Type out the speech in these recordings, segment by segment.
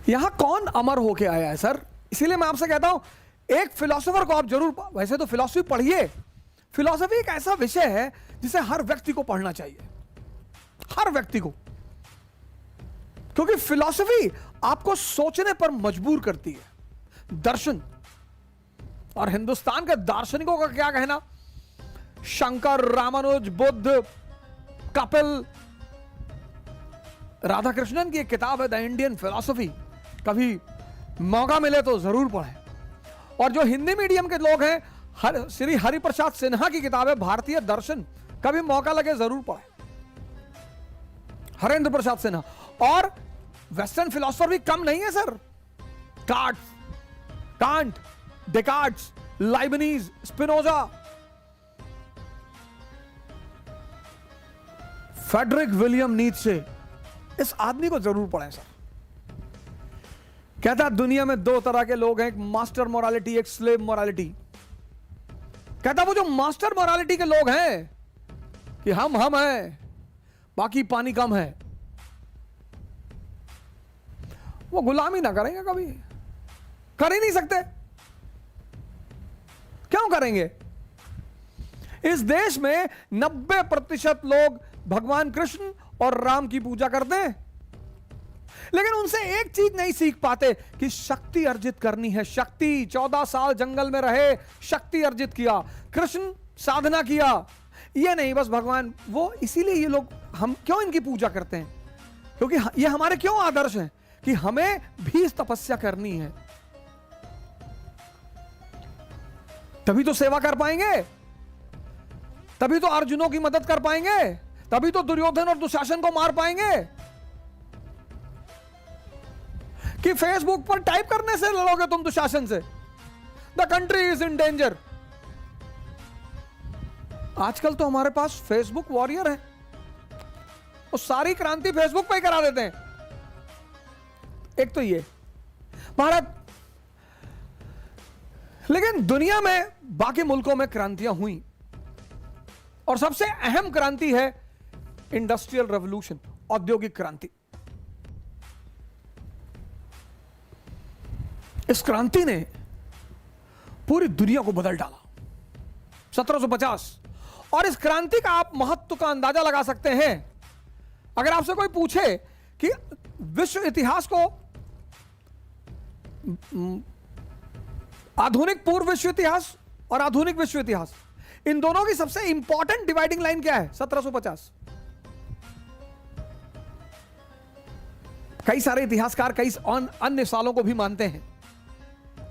यहां कौन अमर होके आया है सर? इसीलिए मैं आपसे कहता हूं एक फिलोसोफर को आप जरूर, वैसे तो फिलॉसफी पढ़िए, फिलॉसफी एक ऐसा विषय है जिसे हर व्यक्ति को पढ़ना चाहिए, हर व्यक्ति को, क्योंकि फिलॉसफी आपको सोचने पर मजबूर करती है। दर्शन, और हिंदुस्तान के दार्शनिकों का क्या कहना, शंकर, रामानुज, बुद्ध, कपिल, राधा कृष्णन की एक किताब है द इंडियन फिलॉसफी, कभी मौका मिले तो जरूर पढ़ें। और जो हिंदी मीडियम के लोग हैं, श्री हरिप्रसाद सिन्हा की किताब है भारतीय दर्शन, कभी मौका लगे जरूर पढ़ें, हरेंद्र प्रसाद सिन्हा। और वेस्टर्न फिलॉसफर भी कम नहीं है sir, Kant, Descartes, Leibniz, Spinoza, Friedrich William Nietzsche, इस आदमी को जरूर पढ़ें सर। कहता दुनिया में दो तरह के लोग हैं, एक मास्टर मोरालिटी, एक स्लेव मोरालिटी। कहता वो जो मास्टर मोरालिटी के लोग हैं कि हम हैं, बाकी पानी कम है, वो गुलामी ना करेंगे, कभी कर ही नहीं सकते। क्यों करेंगे? इस देश में 90% लोग भगवान कृष्ण और राम की पूजा करते हैं, लेकिन उनसे एक चीज नहीं सीख पाते कि शक्ति अर्जित करनी है। शक्ति, 14 साल जंगल में रहे, शक्ति अर्जित किया, कृष्ण साधना किया, ये नहीं बस भगवान वो। इसीलिए ये लोग, हम क्यों इनकी पूजा करते हैं? क्योंकि ये हमारे क्यों आदर्श हैं कि हमें भी तपस्या करनी है, तभी तो सेवा कर पाएंगे, तभी तो अर्जुनों की मदद कर पाएंगे, तभी तो दुर्योधन और दुशासन को मार पाएंगे। कि फेसबुक पर टाइप करने से लड़ोगे तुम दुशासन से, the country is in danger. आजकल तो हमारे पास फेसबुक वॉरियर है, वो सारी क्रांति फेसबुक पे ही करा देते हैं। एक तो ये भारत, लेकिन दुनिया में बाकी मुल्कों में क्रांतियां हुई, और सबसे अहम क्रांति है इंडस्ट्रियल रेवोल्यूशन, औद्योगिक क्रांति। इस क्रांति ने पूरी दुनिया को बदल डाला, 1750। और इस क्रांति का आप महत्व का अंदाजा लगा सकते हैं अगर आपसे कोई पूछे कि विश्व इतिहास को, आधुनिक पूर्व विश्व इतिहास और आधुनिक विश्व इतिहास, इन दोनों की सबसे इंपॉर्टेंट डिवाइडिंग लाइन क्या है? 1750। कई सारे इतिहासकार कई अन्य सालों को भी मानते हैं,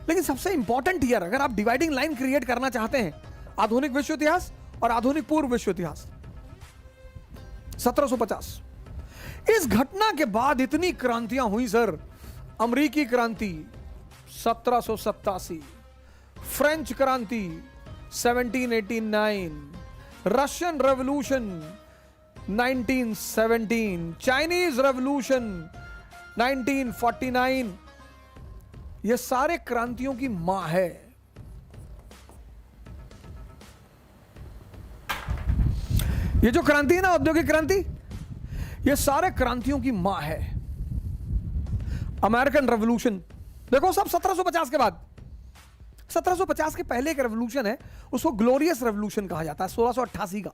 लेकिन सबसे इंपॉर्टेंट ईयर अगर आप डिवाइडिंग लाइन क्रिएट करना चाहते हैं, आधुनिक विश्व इतिहास और आधुनिक पूर्व विश्व इतिहास, 1750। इस घटना के बाद इतनी क्रांतियां हुई सर। अमेरिकी क्रांति 1787, फ्रेंच क्रांति 1789, रशियन रेवोल्यूशन 1917, चाइनीज रेवोल्यूशन 1949, ये सारे क्रांतियों की मां है। ये जो क्रांति है ना, औद्योगिक क्रांति, ये सारे क्रांतियों की मां है। अमेरिकन रेवोल्यूशन देखो सब 1750 के बाद। 1750 के पहले एक रेवोल्यूशन है, उसको ग्लोरियस रेवोल्यूशन कहा जाता है, 1688 का,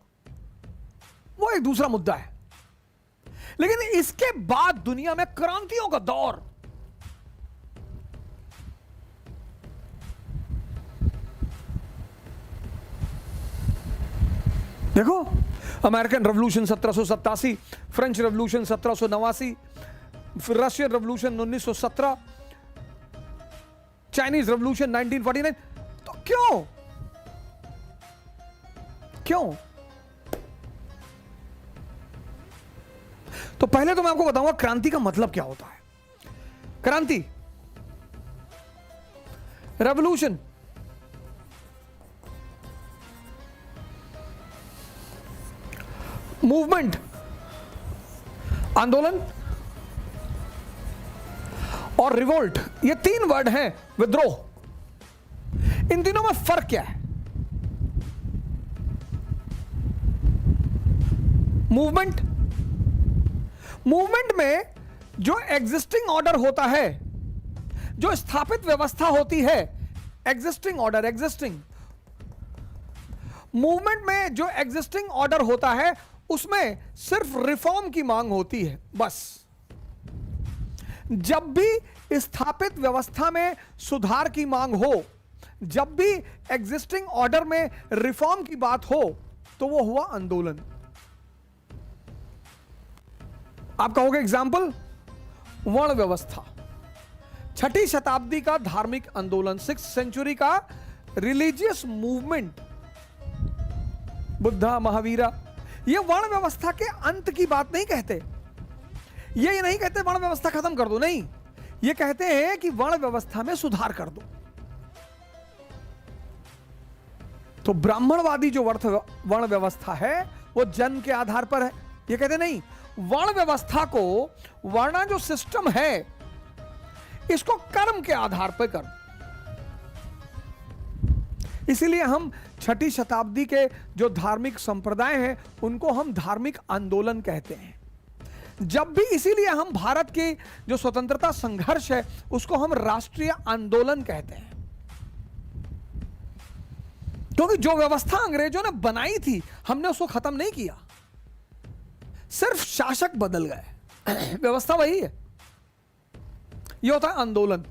वो एक दूसरा मुद्दा है। लेकिन इसके बाद दुनिया में क्रांतियों का दौर, देखो American revolution 1787, French revolution 1789, Russian revolution 1917, Chinese revolution 1949। तो क्यों तो पहले तो मैं आपको बताऊंगा क्रांति का मतलब क्या होता है। क्रांति, रेवोल्यूशन, मूवमेंट, आंदोलन, और रिवोल्ट, ये 3 वर्ड हैं, विद्रोह। इन तीनों में फर्क क्या है? मूवमेंट में जो एग्जिस्टिंग ऑर्डर होता है जो स्थापित व्यवस्था होती है, एग्जिस्टिंग ऑर्डर, एग्जिस्टिंग मूवमेंट में जो एग्जिस्टिंग ऑर्डर होता है उसमें सिर्फ रिफॉर्म की मांग होती है बस। जब भी स्थापित व्यवस्था में सुधार की मांग हो, जब भी एग्जिस्टिंग ऑर्डर में रिफॉर्म की बात हो, तो वो हुआ आंदोलन। आप कहोगे एग्जाम्पल, वर्ण व्यवस्था, 6ठी शताब्दी का धार्मिक आंदोलन, 6th सेंचुरी का रिलीजियस मूवमेंट, बुद्धा, महावीरा। ये वर्ण व्यवस्था के अंत की बात नहीं कहते, ये नहीं कहते वर्ण व्यवस्था खत्म कर दो, नहीं, ये कहते हैं कि वर्ण व्यवस्था में सुधार कर दो। तो ब्राह्मणवादी जो वर्ण व्यवस्था है वो जन्म के आधार पर है, ये कहते नहीं, वर्ण व्यवस्था को, वर्ण जो सिस्टम है इसको कर्म के आधार पर कर। इसीलिए हम 6ठी शताब्दी के जो धार्मिक संप्रदाय हैं उनको हम धार्मिक आंदोलन कहते हैं। जब भी, इसीलिए हम भारत की जो स्वतंत्रता संघर्ष है उसको हम राष्ट्रीय आंदोलन कहते हैं, क्योंकि जो व्यवस्था अंग्रेजों ने बनाई थी हमने उसको खत्म नहीं किया, सिर्फ शासक बदल गए, व्यवस्था वही है। यह होता है आंदोलन।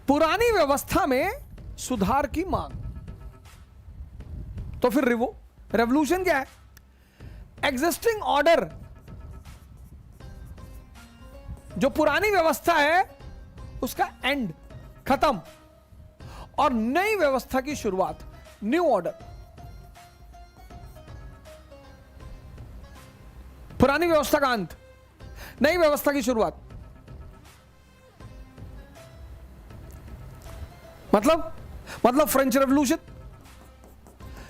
पुरानी व्यवस्था में सुधार की मांग, तो फिर रेवोल्यूशन क्या है? एग्जिस्टिंग ऑर्डर, जो पुरानी व्यवस्था है उसका एंड, खत्म, और नई व्यवस्था की शुरुआत, न्यू ऑर्डर। पुरानी व्यवस्था का अंत, नई व्यवस्था की शुरुआत। मतलब French revolution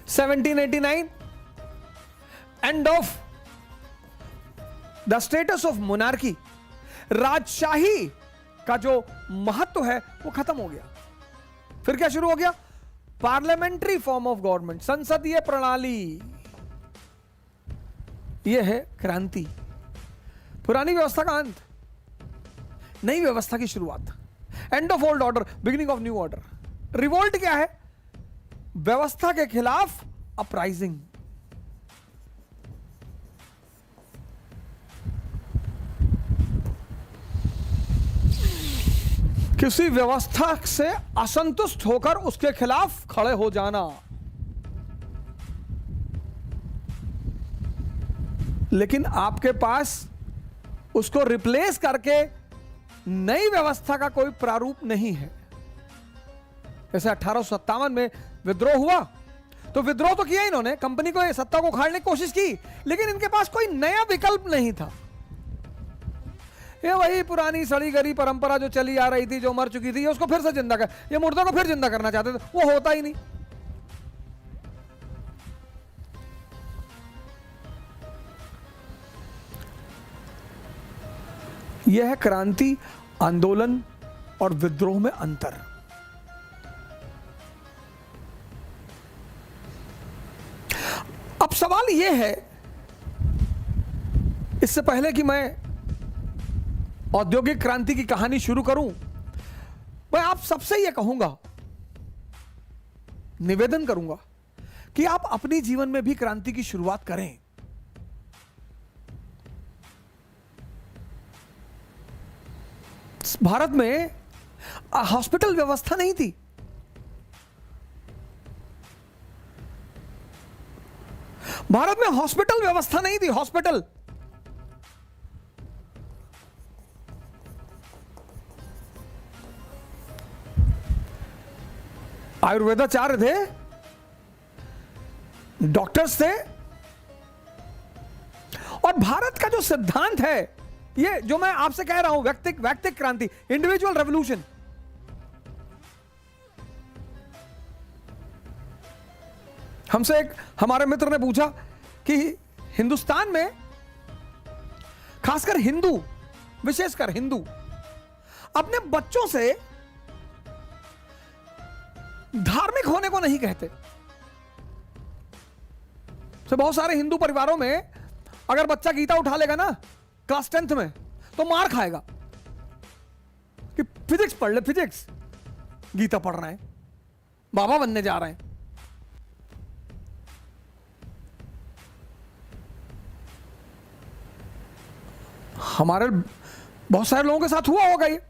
1789, end of the status of monarchy, राजशाही का जो महत्व है वो खत्म हो गया। फिर क्या शुरू हो गया? पार्लियामेंट्री फॉर्म ऑफ गवर्नमेंट, संसदीय प्रणाली। यह है क्रांति, पुरानी व्यवस्था का अंत, नई व्यवस्था की शुरुआत, end of old order, beginning of new order. Revolt क्या है? व्यवस्था के खिलाफ अपराइजिंग। किसी व्यवस्था से असंतुष्ट होकर उसके खिलाफ खड़े हो जाना। लेकिन आपके पास उसको रिप्लेस करके नई व्यवस्था का कोई प्रारूप नहीं है। जैसे 1857 में विद्रोह हुआ, तो विद्रोह तो किया इन्होंने, कंपनी को, सत्ता को उखाड़ने की कोशिश की, लेकिन इनके पास कोई नया विकल्प नहीं था। ये वही पुरानी सड़ी गली परंपरा जो चली आ रही थी, जो मर चुकी थी, उसको फिर से जिंदा कर, ये मुर्दों को फिर जिंदा करना चाहते थे, वो होता ही नहीं। यह है क्रांति, आंदोलन और विद्रोह में अंतर। अब सवाल यह है, इससे पहले कि मैं औद्योगिक क्रांति की कहानी शुरू करूं, मैं आप सबसे यह कहूंगा, निवेदन करूंगा कि आप अपने जीवन में भी क्रांति की शुरुआत करें। भारत में हॉस्पिटल व्यवस्था नहीं थी। भारत में हॉस्पिटल व्यवस्था नहीं थी। हॉस्पिटल, आयुर्वेदाचार्य थे, डॉक्टर्स थे, और भारत का जो सिद्धांत है, ये जो मैं आपसे कह रहा हूं, व्यक्तिक क्रांति, इंडिविजुअल रेवोल्यूशन, हमसे एक हमारे मित्र ने पूछा कि हिंदुस्तान में, खासकर हिंदू, विशेषकर हिंदू, अपने बच्चों से धार्मिक होने को नहीं कहते। तो बहुत सारे हिंदू परिवारों में अगर बच्चा गीता उठा लेगा ना क्लास 10th में, तो मार खाएगा। कि फिजिक्स पढ़ ले, फिजिक्स, गीता पढ़ रहे हैं, बाबा बनने जा रहे हैं। हमारे बहुत सारे लोगों के साथ हुआ होगा ये,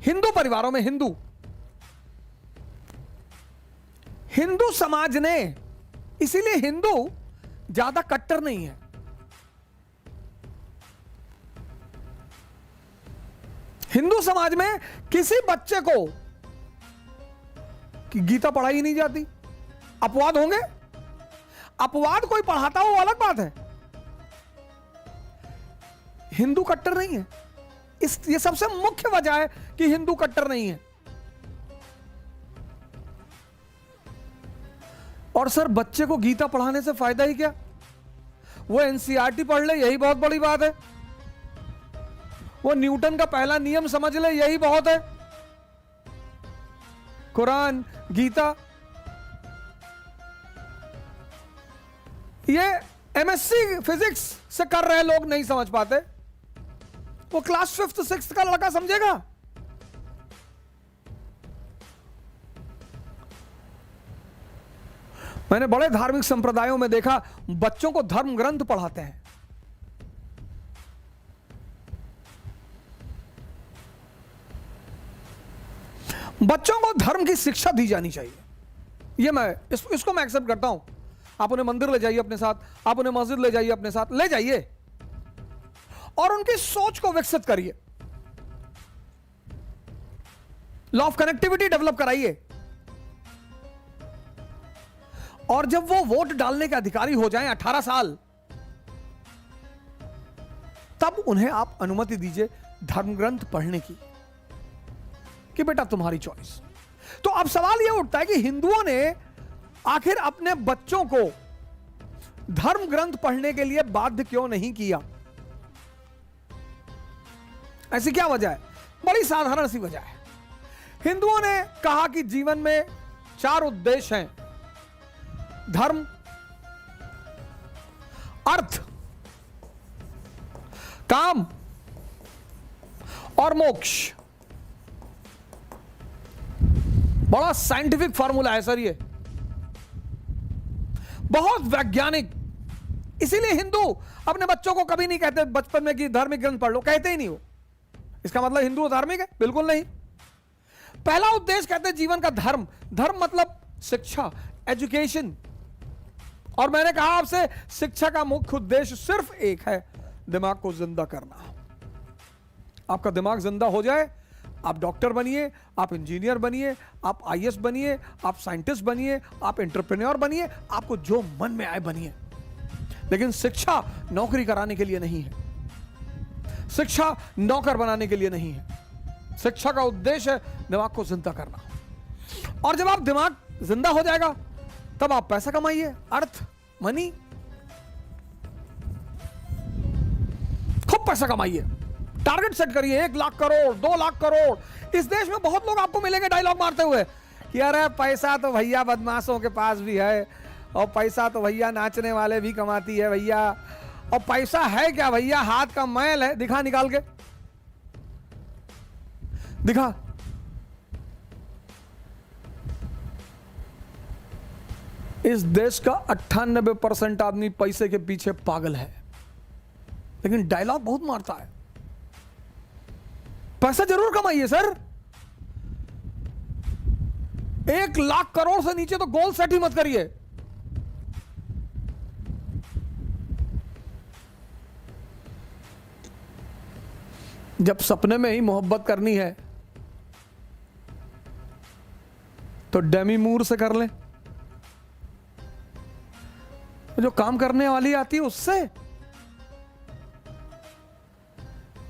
हिंदू परिवारों में, हिंदू समाज ने, इसीलिए हिंदू ज्यादा कट्टर नहीं है। हिंदू समाज में किसी बच्चे को कि गीता पढ़ाई नहीं जाती, अपवाद होंगे, अपवाद कोई पढ़ाता हो अलग बात है, हिंदू कट्टर नहीं है। ये सबसे मुख्य वजह है कि हिंदू कट्टर नहीं है। और सर बच्चे को गीता पढ़ाने से फायदा ही क्या, वो एनसीईआरटी पढ़ ले यही बहुत बड़ी बात है, वो न्यूटन का पहला नियम समझ ले यही बहुत है, कुरान, गीता, ये एमएससी फिजिक्स से कर रहे लोग नहीं समझ पाते, वो क्लास 5th 6th का लड़का समझेगा। मैंने बड़े धार्मिक संप्रदायों में देखा बच्चों को धर्म ग्रंथ पढ़ाते हैं। बच्चों को धर्म की शिक्षा दी जानी चाहिए, ये मैं इसको मैं एक्सेप्ट करता हूं। आप उन्हें मंदिर ले जाइए अपने साथ, आप उन्हें मस्जिद ले जाइए अपने साथ, ले जाइए और उनकी सोच को विकसित करिए, लॉ ऑफ कनेक्टिविटी डेवलप कराइए, और जब वो वोट डालने के अधिकारी हो जाएं 18 साल, तब उन्हें आप अनुमति दीजिए धर्म ग्रंथ पढ़ने की, कि बेटा तुम्हारी चॉइस। तो अब सवाल यह उठता है कि हिंदुओं ने आखिर अपने बच्चों को धर्म ग्रंथ पढ़ने के लिए बाध्य क्यों नहीं किया? ऐसी क्या वजह है? बड़ी साधारण सी वजह है। हिंदुओं ने कहा कि जीवन में 4 उद्देश्य हैं, धर्म, अर्थ, काम और मोक्ष। बड़ा साइंटिफिक फॉर्मूला है सर ये, बहुत वैज्ञानिक। इसीलिए हिंदू अपने बच्चों को कभी नहीं कहते बचपन में कि धार्मिक ग्रंथ पढ़ लो, कहते ही नहीं वो। इसका मतलब हिंदू धार्मिक है? बिल्कुल नहीं। पहला उद्देश्य कहते हैं जीवन का धर्म। धर्म मतलब शिक्षा, एजुकेशन। और मैंने कहा आपसे शिक्षा का मुख्य उद्देश्य सिर्फ एक है, दिमाग को जिंदा करना। आपका दिमाग जिंदा हो जाए, आप डॉक्टर बनिए, आप इंजीनियर बनिए, आप आईएएस बनिए, आप साइंटिस्ट बनिए, आप एंटरप्रेन्योर बनिए, आपको जो मन में आए बनिए। लेकिन शिक्षा नौकरी कराने के लिए नहीं है, शिक्षा नौकर बनाने के लिए नहीं है। शिक्षा का उद्देश्य है दिमाग को जिंदा करना। और जब आप दिमाग जिंदा हो जाएगा तब आप पैसा कमाइए, अर्थ, मनी, खूब पैसा कमाइए, टारगेट सेट करिए, 1 लाख करोड़, 2 लाख करोड़। इस देश में बहुत लोग आपको मिलेंगे डायलॉग मारते हुए कि अरे पैसा तो भैया बदमाशों के पास भी है, और पैसा तो भैया नाचने वाले भी कमाती है भैया, और पैसा है क्या भैया, हाथ का मैल है, दिखा निकाल के दिखा। इस देश का 98% आदमी पैसे के पीछे पागल है, लेकिन डायलॉग बहुत मारता है। पैसा जरूर कमाइए सर, 1 लाख करोड़ से नीचे तो गोल सेट ही मत करिए। जब सपने में ही मोहब्बत करनी है तो डेमी मूर से कर लें, जो काम करने वाली आती है उससे।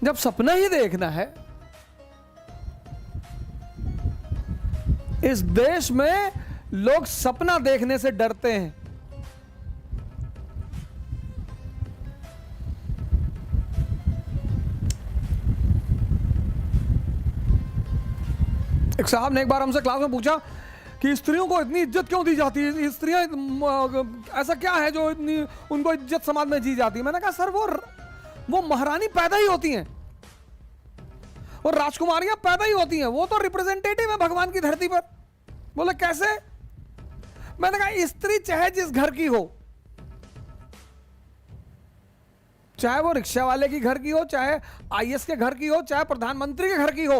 जब सपना ही देखना है, इस देश में लोग सपना देखने से डरते हैं। एक साहब ने एक बार हमसे क्लास में पूछा कि स्त्रियों को इतनी इज्जत क्यों दी जाती है, स्त्रियां ऐसा क्या है जो इतनी उनको इज्जत समाज में दी जाती है। मैंने कहा सर वो महारानी पैदा ही होती हैं, और राजकुमारियां पैदा ही होती हैं, वो तो रिप्रेजेंटेटिव है भगवान की धरती पर। बोले कैसे? मैंने कहा स्त्री चाहे जिस घर की हो, चाहे वो रिक्शा वाले की घर की हो, चाहे आईएएस के घर की हो, चाहे प्रधानमंत्री के घर की हो,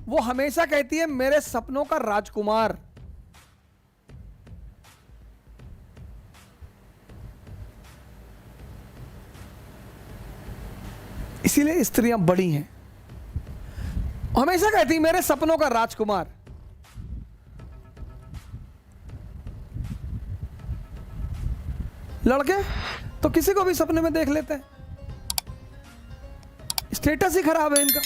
वो हमेशा कहती है मेरे सपनों का राजकुमार। इसीलिए स्त्रियां बड़ी हैं, हमेशा कहती मेरे सपनों का राजकुमार। लड़के तो किसी को भी सपने में देख लेते हैं, स्टेटस ही खराब है इनका।